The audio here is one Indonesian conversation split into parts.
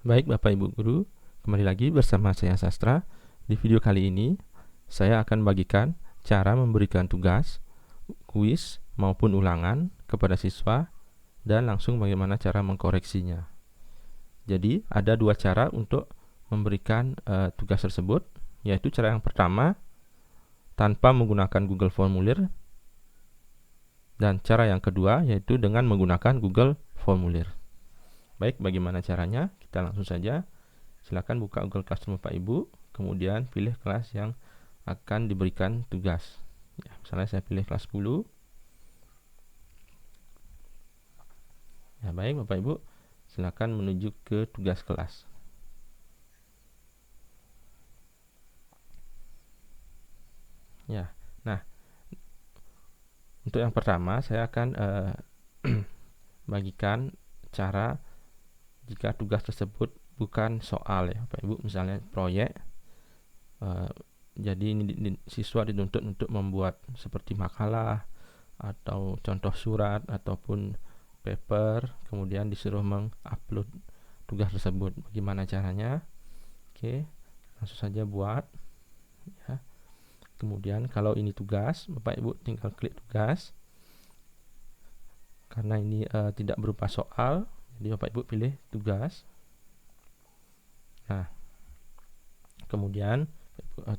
Baik Bapak Ibu Guru, kembali lagi bersama saya Sastra. Di video kali ini, saya akan bagikan cara memberikan tugas, kuis, maupun ulangan kepada siswa dan langsung bagaimana cara mengkoreksinya. Jadi, ada dua cara untuk memberikan tugas tersebut, yaitu cara yang pertama, tanpa menggunakan Google Formulir, dan cara yang kedua, yaitu dengan menggunakan Google Formulir. Baik, bagaimana caranya? Kita langsung saja. Silakan buka Google Classroom Bapak Ibu, kemudian pilih kelas yang akan diberikan tugas. Ya, misalnya saya pilih kelas 10. Ya, baik Bapak Ibu, silakan menuju ke tugas kelas. Ya, nah untuk yang pertama saya akan bagikan cara jika tugas tersebut bukan soal ya Bapak Ibu, misalnya proyek. Jadi ini siswa dituntut untuk membuat seperti makalah atau contoh surat ataupun paper, kemudian disuruh mengupload tugas tersebut. Bagaimana caranya? Oke, langsung saja buat ya. Kemudian kalau ini tugas, Bapak Ibu tinggal klik tugas. Karena ini tidak berupa soal, jadi Bapak Ibu pilih tugas. Nah, kemudian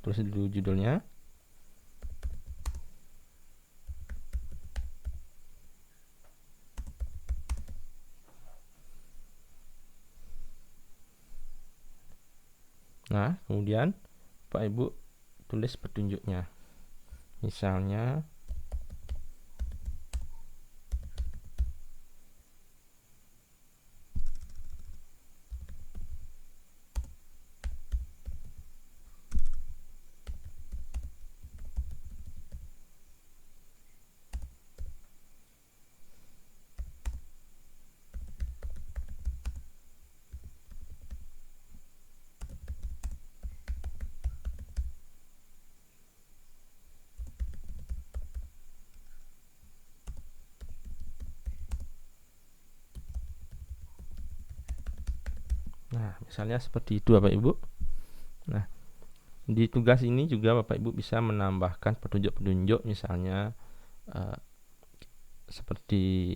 tulis dulu judulnya. Nah, kemudian Bapak Ibu tulis petunjuknya. Misalnya misalnya seperti itu Bapak Ibu. Nah, di tugas ini juga Bapak Ibu bisa menambahkan petunjuk-petunjuk, misalnya seperti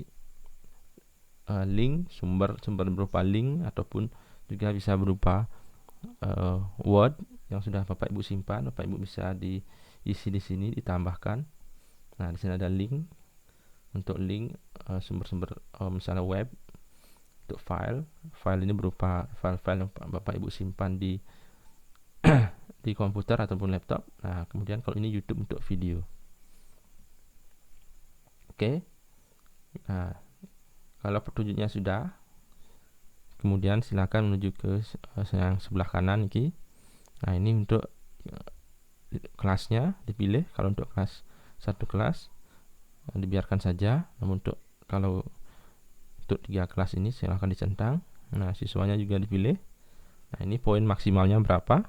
link, sumber berupa link, ataupun juga bisa berupa Word yang sudah Bapak Ibu simpan. Bapak Ibu bisa diisi di sini, ditambahkan. Nah, di sini ada link untuk link sumber-sumber misalnya web. Untuk file ini berupa file-file yang Bapak Ibu simpan di di komputer ataupun laptop. Nah, kemudian kalau ini YouTube untuk video. Oke. Nah, kalau petunjuknya sudah, kemudian silakan menuju ke yang sebelah kanan ini. Nah, ini untuk kelasnya dipilih. Kalau untuk kelas satu kelas dibiarkan saja. Namun untuk 3 kelas ini silahkan dicentang. Nah, siswanya juga dipilih. Nah, ini poin maksimalnya berapa?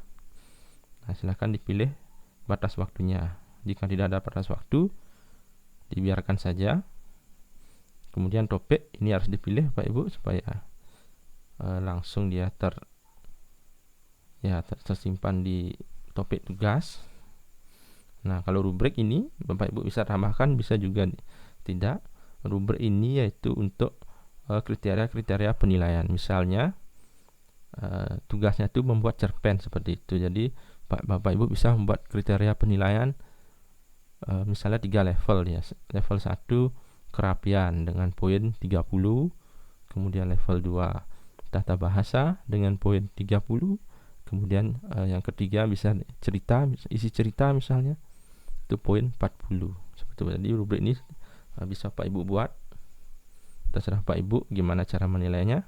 Nah, silahkan dipilih batas waktunya. Jika tidak ada batas waktu, dibiarkan saja. Kemudian topik ini harus dipilih Bapak Ibu supaya langsung dia tersimpan di topik tugas. Nah, kalau rubrik ini Bapak Ibu bisa tambahkan, bisa juga tidak. Rubrik ini yaitu untuk kriteria-kriteria penilaian. Misalnya tugasnya itu membuat cerpen seperti itu. Jadi Bapak Ibu bisa membuat kriteria penilaian misalnya 3 level ya. Level 1 kerapian dengan poin 30, kemudian level 2 tata bahasa dengan poin 30, kemudian yang ketiga bisa isi cerita misalnya, itu poin 40. Seperti itu. Jadi rubrik ini bisa Pak Ibu buat, terserah Pak Ibu gimana cara menilainya.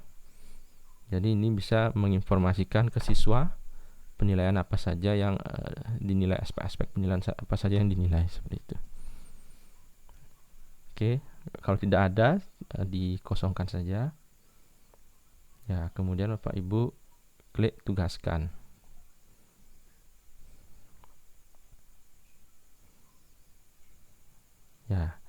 Jadi ini bisa menginformasikan ke siswa penilaian apa saja yang dinilai, aspek-aspek penilaian apa saja yang dinilai, seperti itu. Oke, kalau tidak ada dikosongkan saja. Ya, kemudian Bapak Ibu klik tugaskan. Ya,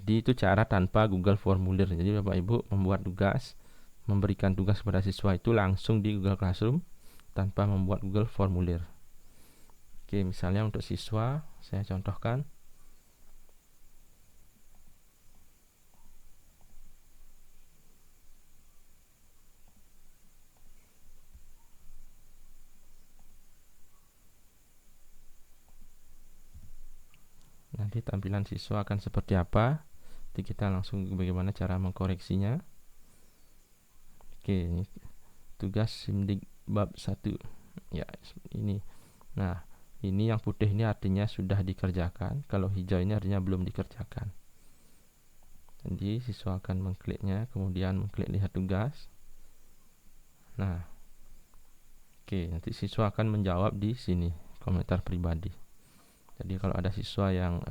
jadi itu cara tanpa Google Formulir. Jadi Bapak Ibu membuat tugas memberikan tugas kepada siswa itu langsung di Google Classroom tanpa membuat Google Formulir. Oke, misalnya untuk siswa, saya contohkan. Nanti tampilan siswa akan seperti apa. Jadi kita langsung bagaimana cara mengkoreksinya. Oke, ini tugas SIMDIK bab 1. Ya, ini. Nah, ini yang putih ini artinya sudah dikerjakan. Kalau hijau ini artinya belum dikerjakan. Jadi siswa akan mengkliknya, kemudian mengklik lihat tugas. Nah, oke, nanti siswa akan menjawab di sini, komentar pribadi. Jadi kalau ada siswa yang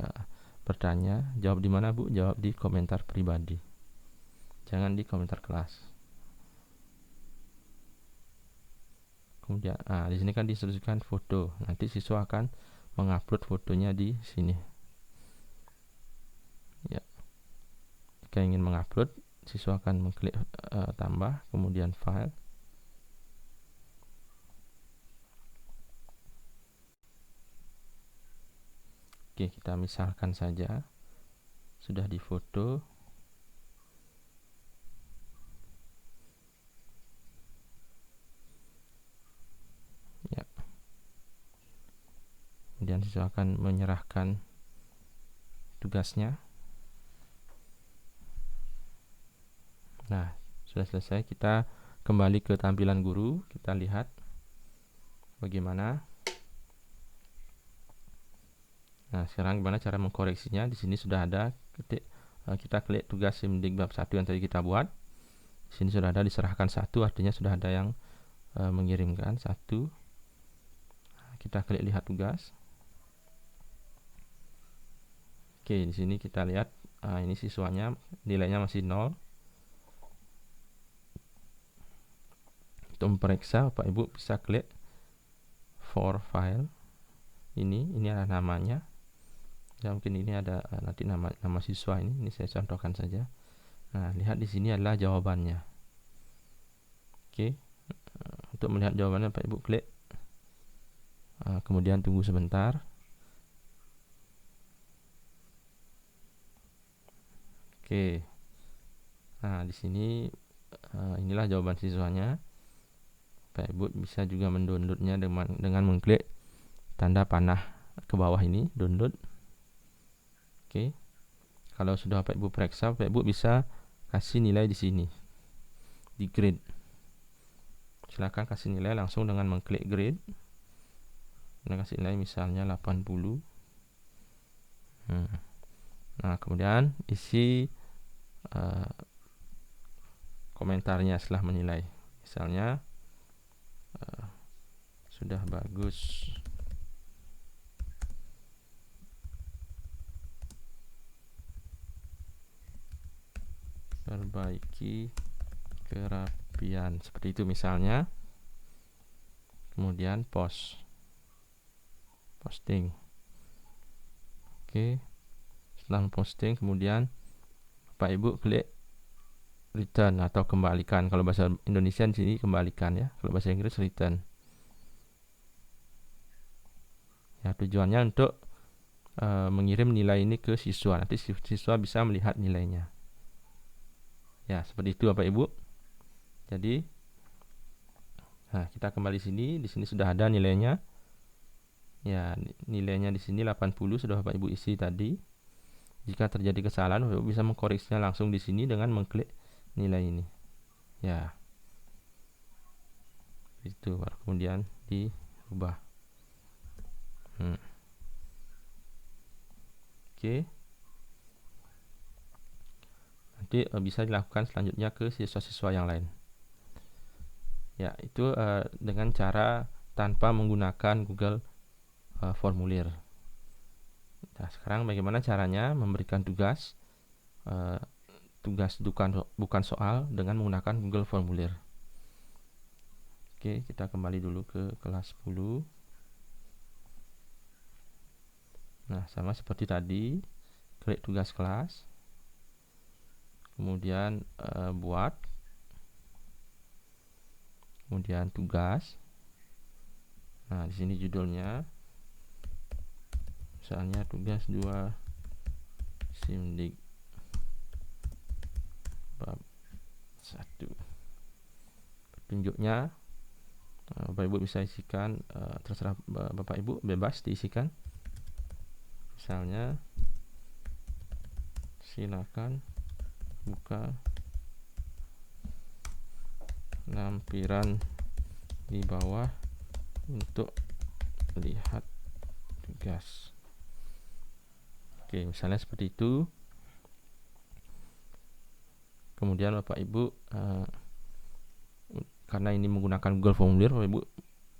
bertanya, jawab di mana Bu? Jawab di komentar pribadi. Jangan di komentar kelas. Kemudian di sini kan diinstruksikan foto. Nanti siswa akan mengupload fotonya di sini. Ya. Jika ingin mengupload, siswa akan mengklik tambah, kemudian file. Oke, kita misalkan saja sudah difoto. Ya. Kemudian siswa akan menyerahkan tugasnya. Nah, sudah selesai. Kita kembali ke tampilan guru. Kita lihat bagaimana. Nah, sekarang gimana cara mengkoreksinya? Di sini sudah ada. Kita klik tugas SIMDIK bab 1 yang tadi kita buat. Di sini sudah ada diserahkan 1, artinya sudah ada yang mengirimkan 1. Kita klik lihat tugas. Oke, di sini kita lihat ini siswanya nilainya masih 0. Untuk memperiksa, Bapak Ibu bisa klik for file. Ini ada namanya. Ya, mungkin ini ada nanti nama siswa ini saya contohkan saja. Nah, lihat di sini adalah jawabannya. Oke. Untuk melihat jawabannya, Bapak Ibu klik. Kemudian tunggu sebentar. Oke. Nah, di sini inilah jawaban siswanya. Bapak Ibu bisa juga mendownloadnya dengan mengklik tanda panah ke bawah ini, download. Oke. Kalau sudah Bapak Ibu periksa, Bapak Ibu bisa kasih nilai di sini, di grade. Silakan kasih nilai langsung dengan mengklik grade. Nah, kasih nilai misalnya 80. Nah, kemudian isi komentarnya setelah menilai. Misalnya sudah bagus. Perbaiki kerapian. Seperti itu misalnya. Kemudian posting. Oke. Setelah posting, kemudian Bapak Ibu klik return atau kembalikan. Kalau bahasa Indonesia di sini kembalikan ya. Kalau bahasa Inggris return. Ya, tujuannya untuk mengirim nilai ini ke siswa. Nanti siswa bisa melihat nilainya. Ya, seperti itu Bapak Ibu. Jadi, nah, kita kembali sini. Di sini sudah ada nilainya. Ya, nilainya di sini 80 sudah Bapak Ibu isi tadi. Jika terjadi kesalahan, Bapak Ibu bisa mengkoreksinya langsung di sini dengan mengklik nilai ini. Ya. Itu baru kemudian diubah. Oke. Nanti bisa dilakukan selanjutnya ke siswa-siswa yang lain. Ya, itu dengan cara tanpa menggunakan Google Formulir. Nah, sekarang bagaimana caranya memberikan tugas bukan soal dengan menggunakan Google Formulir. Oke, kita kembali dulu ke kelas 10. Nah, sama seperti tadi, klik tugas kelas, kemudian buat. kemudian tugas. Nah, di sini judulnya misalnya tugas 2 Simdik bab 1. Petunjuknya Bapak Ibu bisa isikan, terserah Bapak Ibu, bebas diisikan. Misalnya silakan buka lampiran di bawah untuk lihat tugas. Oke, misalnya seperti itu. Kemudian Bapak Ibu, karena ini menggunakan Google Formulir, Bapak Ibu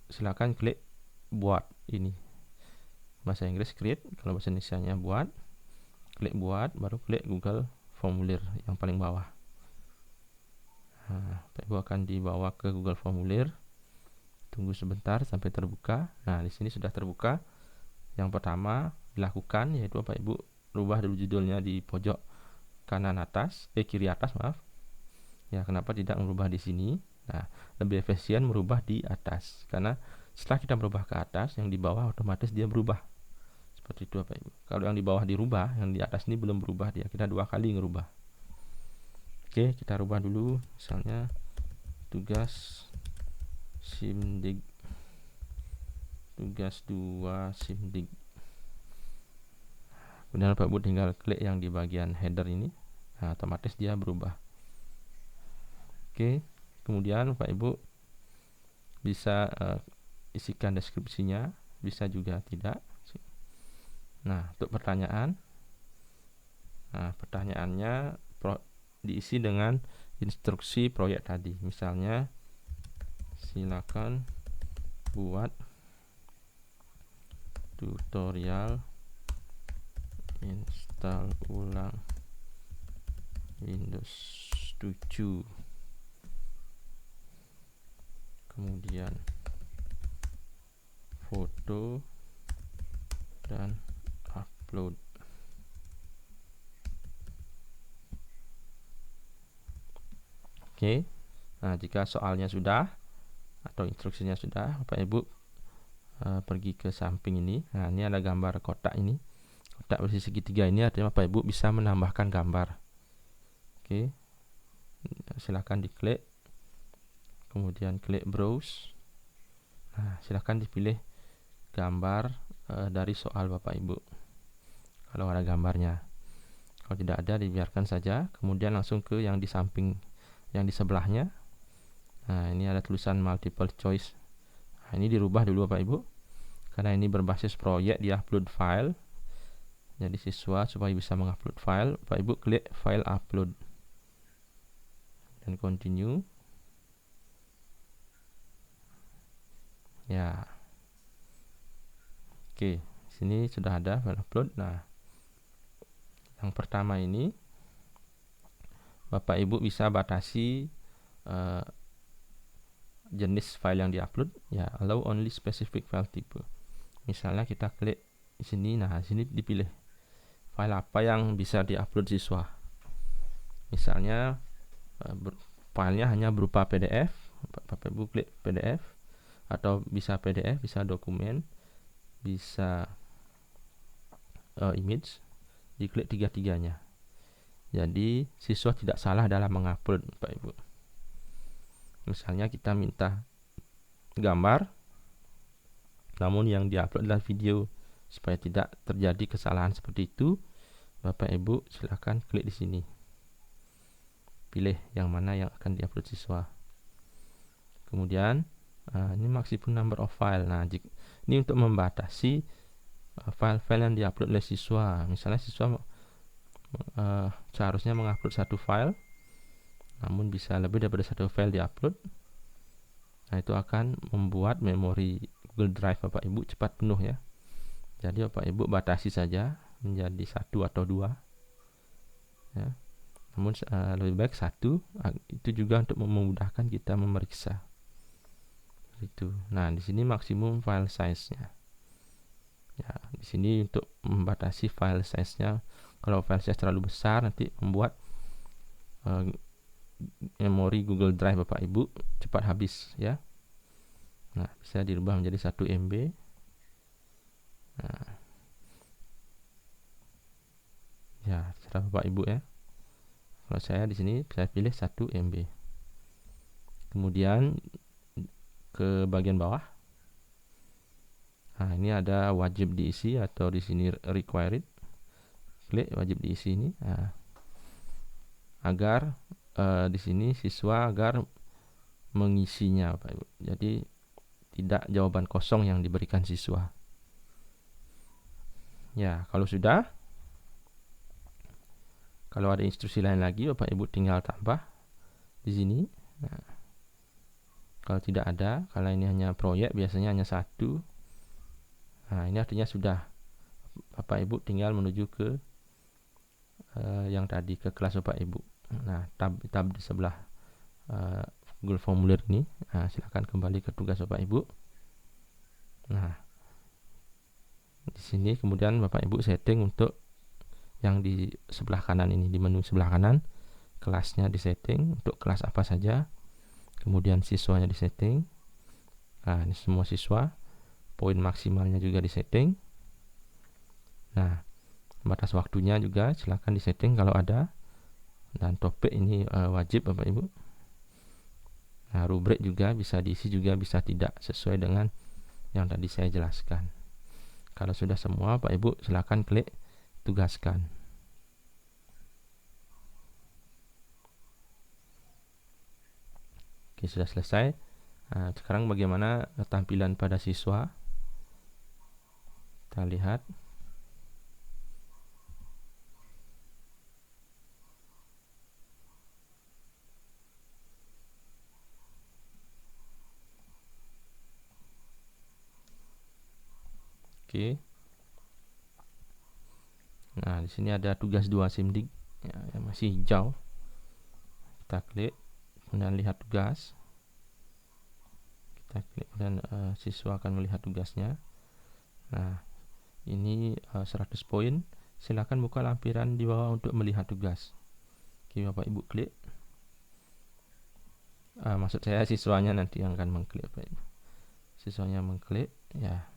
silakan klik buat ini. Bahasa Inggris create, kalau bahasa Indonesianya buat. Klik buat, baru klik Google Formulir yang paling bawah. Nah, Bapak Ibu akan dibawa ke Google Formulir. Tunggu sebentar sampai terbuka. Nah, di sini sudah terbuka. Yang pertama dilakukan yaitu Bapak Ibu rubah dulu judulnya di pojok kanan atas, kiri atas, maaf. Ya, kenapa tidak merubah di sini? Nah, lebih efisien merubah di atas, karena setelah kita merubah ke atas, yang di bawah otomatis dia berubah. Seperti itu Bapak Ibu. Kalau yang di bawah dirubah, yang di atas ini belum berubah, dia kita 2 kali ngerubah. Oke, kita rubah dulu. Misalnya tugas Simdik, tugas 2 Simdik. Kemudian Bapak Ibu tinggal klik yang di bagian header ini. Nah, otomatis dia berubah. Oke, kemudian Bapak Ibu bisa isikan deskripsinya, bisa juga tidak. Nah, untuk pertanyaan, pertanyaannya diisi dengan instruksi proyek tadi. Misalnya silakan buat tutorial install ulang Windows 7, kemudian foto dan upload. Oke. Nah, jika soalnya sudah atau instruksinya sudah, Bapak Ibu pergi ke samping ini. Nah, ini ada gambar kotak ini. Kotak bersih segitiga ini artinya Bapak Ibu bisa menambahkan gambar. Oke. Silakan diklik. Kemudian klik browse. Nah, silakan dipilih gambar dari soal Bapak Ibu. Kalau ada gambarnya. Kalau tidak ada, dibiarkan saja. Kemudian langsung ke yang di samping, yang di sebelahnya. Nah, ini ada tulisan multiple choice. Nah, ini dirubah dulu Bapak Ibu, karena ini berbasis proyek, dia upload file. Jadi siswa supaya bisa mengupload file, Bapak Ibu klik file upload dan continue. Ya. Oke, sini sudah ada file upload. Nah, yang pertama ini Bapak Ibu bisa batasi jenis file yang diupload, ya, allow only specific file type. Misalnya kita klik di sini, nah di sini dipilih file apa yang bisa diupload siswa. Misalnya filenya hanya berupa PDF, Bapak Ibu klik PDF, atau bisa PDF, bisa dokumen, bisa image, diklik tiga-tiganya. Jadi siswa tidak salah dalam mengupload Bapak Ibu. Misalnya kita minta gambar, namun yang diupload adalah video. Supaya tidak terjadi kesalahan seperti itu, Bapak Ibu silakan klik di sini. Pilih yang mana yang akan diupload siswa. Kemudian ini maximum number of file. Nah, ini untuk membatasi file-file yang diupload oleh siswa. Misalnya siswa seharusnya mengupload 1 file, namun bisa lebih daripada 1 file diupload. Nah, itu akan membuat memori Google Drive Bapak Ibu cepat penuh ya. Jadi Bapak Ibu batasi saja menjadi 1 atau 2 ya. Namun lebih baik 1, itu juga untuk memudahkan kita memeriksa. Itu. Nah, di sini maksimum file size-nya. Ya, di sini untuk membatasi file size-nya. Kalau file size terlalu besar nanti membuat memori Google Drive Bapak Ibu cepat habis ya. Nah, bisa dirubah menjadi 1 MB. Nah, ya, terserah Bapak Ibu ya. Kalau saya di sini saya pilih 1 MB. Kemudian ke bagian bawah. Nah, ini ada wajib diisi atau di sini required. Klik wajib diisi ini. Nah, agar di sini siswa agar mengisinya Bapak Ibu. Jadi tidak jawaban kosong yang diberikan siswa. Ya, kalau sudah, kalau ada instruksi lain lagi Bapak Ibu tinggal tambah di sini. Nah, kalau tidak ada, kalau ini hanya proyek biasanya hanya 1. Nah, ini artinya sudah. Bapak Ibu tinggal menuju ke yang tadi ke kelas Bapak Ibu. Nah, tab di sebelah Google Formulir ini. Nah, silakan kembali ke tugas Bapak Ibu. Nah, di sini kemudian Bapak Ibu setting untuk yang di sebelah kanan ini, di menu sebelah kanan, kelasnya disetting untuk kelas apa saja. Kemudian siswanya disetting. Nah, ini semua siswa. Poin maksimalnya juga disetting. Nah, batas waktunya juga silakan disetting kalau ada. Dan topik ini wajib Bapak Ibu. Nah, rubrik juga bisa diisi juga bisa tidak sesuai dengan yang tadi saya jelaskan. Kalau sudah semua Pak Ibu silakan klik tugaskan. Oke, sudah selesai. Nah, sekarang bagaimana tampilan pada siswa? Kita lihat. Oke. Nah, di sini ada tugas 2 SIMDIK ya, yang masih hijau. Kita klik, kemudian lihat tugas. Kita klik dan siswa akan melihat tugasnya. Nah, ini 100 poin. Silakan buka lampiran di bawah untuk melihat tugas. Oke, Bapak Ibu klik. Maksud saya siswanya nanti yang akan mengklik Bapak Ibu. Siswanya mengklik ya.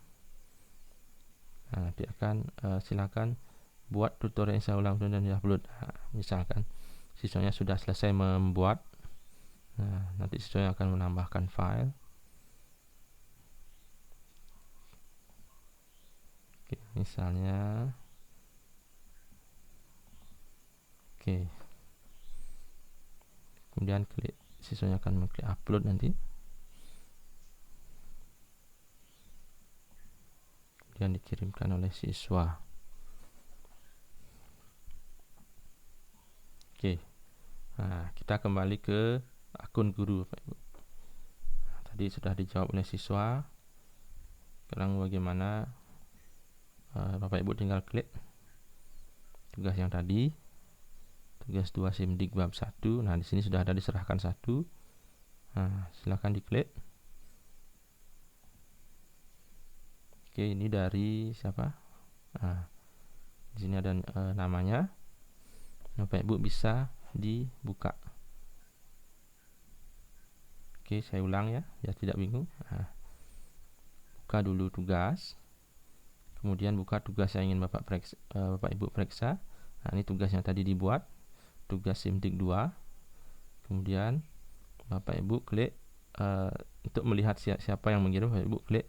Nah, nanti akan silakan buat tutorial yang saya ulang dan diupload. Nah, misalkan siswanya sudah selesai membuat, nah, nanti siswanya akan menambahkan file. Oke, misalnya oke. Kemudian klik, siswanya akan mengklik upload nanti. Kemudian dikirimkan oleh siswa. Oke. Nah, kita kembali ke akun guru Bapak Ibu. Nah, tadi sudah dijawab oleh siswa. Sekarang bagaimana? Bapak Ibu tinggal klik tugas yang tadi. Tugas 2 SIMDIK bab 1. Nah, di sini sudah ada diserahkan 1. Nah, silakan diklik. Oke, ini dari siapa? Nah, di sini ada namanya. Bapak Ibu bisa dibuka. Oke, saya ulang ya, biar tidak bingung. Nah, buka dulu tugas. Kemudian buka tugas yang ingin Bapak Ibu periksa. Nah, ini tugas yang tadi dibuat. Tugas SIMDIK 2. Kemudian Bapak Ibu klik untuk melihat siapa yang mengirim. Bapak Ibu klik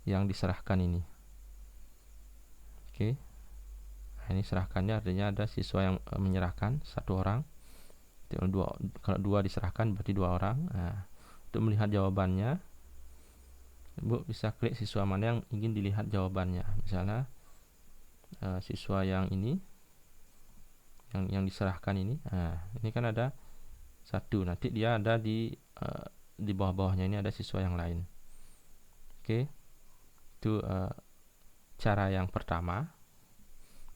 yang diserahkan ini. Oke. Nah, ini serahkannya artinya ada siswa yang menyerahkan 1 orang. Kalau 2 diserahkan berarti 2 orang. Nah, untuk melihat jawabannya, Ibu bisa klik siswa mana yang ingin dilihat jawabannya. Misalnya siswa yang ini, yang diserahkan ini. Nah, ini kan ada 1. Nanti dia ada di bawah-bawahnya ini ada siswa yang lain. Oke. Itu cara yang pertama.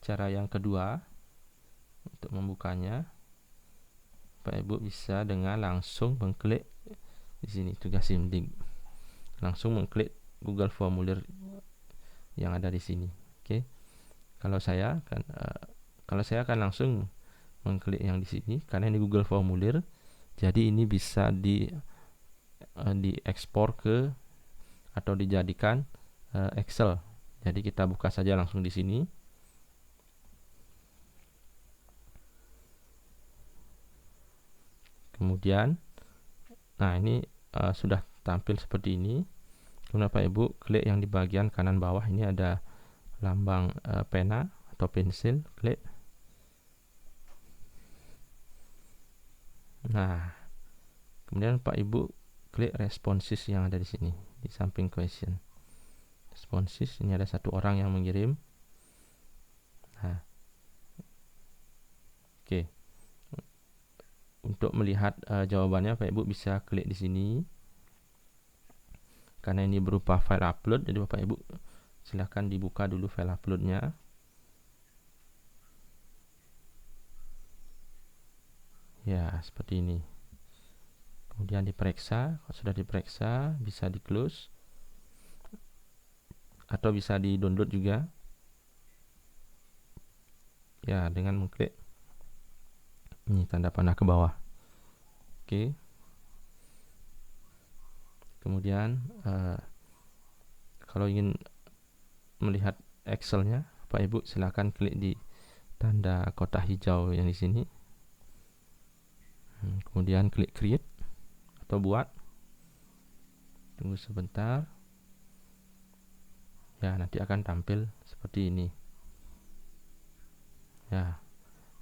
Cara yang kedua untuk membukanya, Bapak Ibu bisa dengan langsung mengklik di sini tugas SIMDIK. Langsung mengklik Google Formulir yang ada di sini. Oke. Kalau saya akan langsung mengklik yang di sini karena ini Google Formulir. Jadi ini bisa diekspor ke atau dijadikan Excel. Jadi kita buka saja langsung di sini. Kemudian, nah ini sudah tampil seperti ini. Kemudian Bapak Ibu klik yang di bagian kanan bawah, ini ada lambang pena atau pensil, klik. Nah, kemudian Bapak Ibu klik responses yang ada di sini di samping question. Responses, ini ada satu orang yang mengirim. Nah, oke. Untuk melihat jawabannya, Bapak Ibu bisa klik di sini. Karena ini berupa file upload, jadi Bapak Ibu silahkan dibuka dulu file uploadnya. Ya, seperti ini. Kemudian diperiksa, kalau sudah diperiksa bisa di close atau bisa di download juga. Ya, dengan mengklik ini tanda panah ke bawah. Oke. Kemudian kalau ingin melihat Excelnya, Bapak Ibu silakan klik di tanda kotak hijau yang di sini. Kemudian klik create atau buat. Tunggu sebentar. Ya, nanti akan tampil seperti ini. Ya.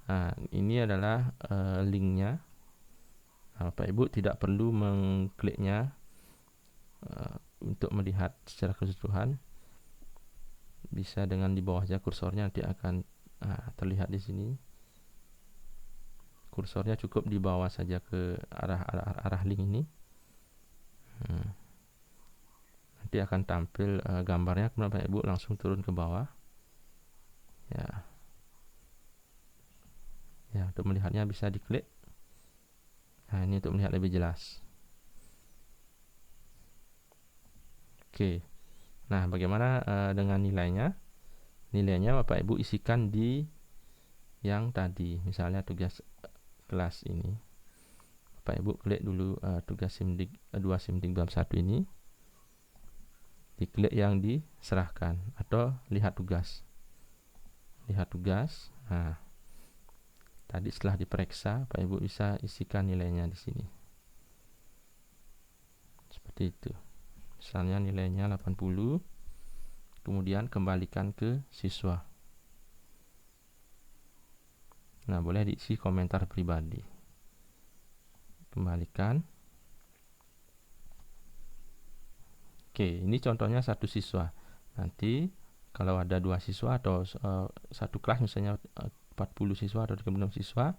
Nah, ini adalah linknya. Nah, Bapak Ibu tidak perlu mengkliknya untuk melihat secara keseluruhan. Bisa dengan di bawah saja kursornya, nanti akan terlihat di sini. Kursornya cukup dibawa saja ke arah link ini. Nanti akan tampil gambarnya, kemudian Bapak Ibu langsung turun ke bawah. Ya. Ya, untuk melihatnya bisa diklik. Nah, ini untuk melihat lebih jelas. Oke. Nah, bagaimana dengan nilainya? Nilainya Bapak Ibu isikan di yang tadi. Misalnya tugas kelas ini. Bapak Ibu klik dulu tugas SIMDIK 2 SIMDIK bab 1 ini. Diklik yang diserahkan atau lihat tugas. Lihat tugas. Nah, tadi setelah diperiksa, Bapak Ibu bisa isikan nilainya di sini. Seperti itu. Misalnya nilainya 80. Kemudian kembalikan ke siswa. Nah, boleh diisi komentar pribadi. Kembalikan. Oke, ini contohnya satu siswa. Nanti kalau ada 2 siswa atau satu kelas misalnya 40 siswa atau 36 siswa,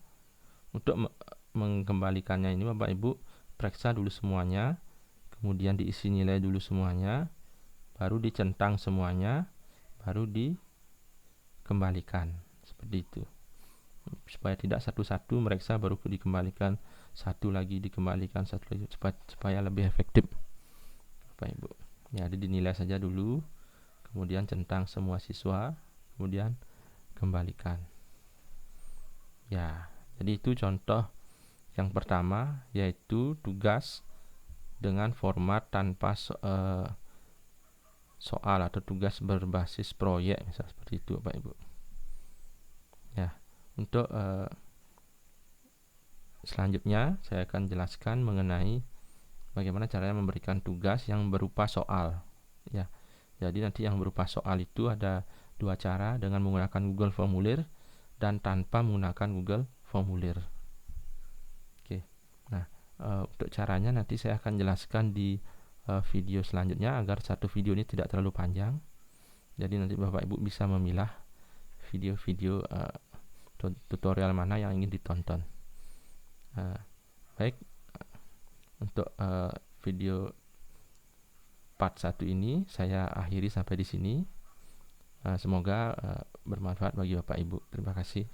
untuk mengembalikannya ini Bapak Ibu periksa dulu semuanya, kemudian diisi nilai dulu semuanya, baru dicentang semuanya, baru dikembalikan. Seperti itu. Supaya tidak satu-satu meriksa baru dikembalikan, satu lagi dikembalikan, satu lagi, supaya lebih efektif Bapak Ibu. Ya, jadi dinilai saja dulu, kemudian centang semua siswa, kemudian kembalikan. Ya, jadi itu contoh yang pertama, yaitu tugas dengan format tanpa soal atau tugas berbasis proyek, misalnya seperti itu Bapak Ibu. Ya, untuk selanjutnya saya akan jelaskan mengenai bagaimana caranya memberikan tugas yang berupa soal. Ya, jadi nanti yang berupa soal itu ada 2 cara, dengan menggunakan Google Formulir dan tanpa menggunakan Google Formulir. Oke. Nah, untuk caranya nanti saya akan jelaskan di video selanjutnya agar satu video ini tidak terlalu panjang. Jadi nanti Bapak Ibu bisa memilah video-video tutorial mana yang ingin ditonton. Baik, untuk video part 1 ini saya akhiri sampai di sini. Semoga bermanfaat bagi Bapak Ibu. Terima kasih.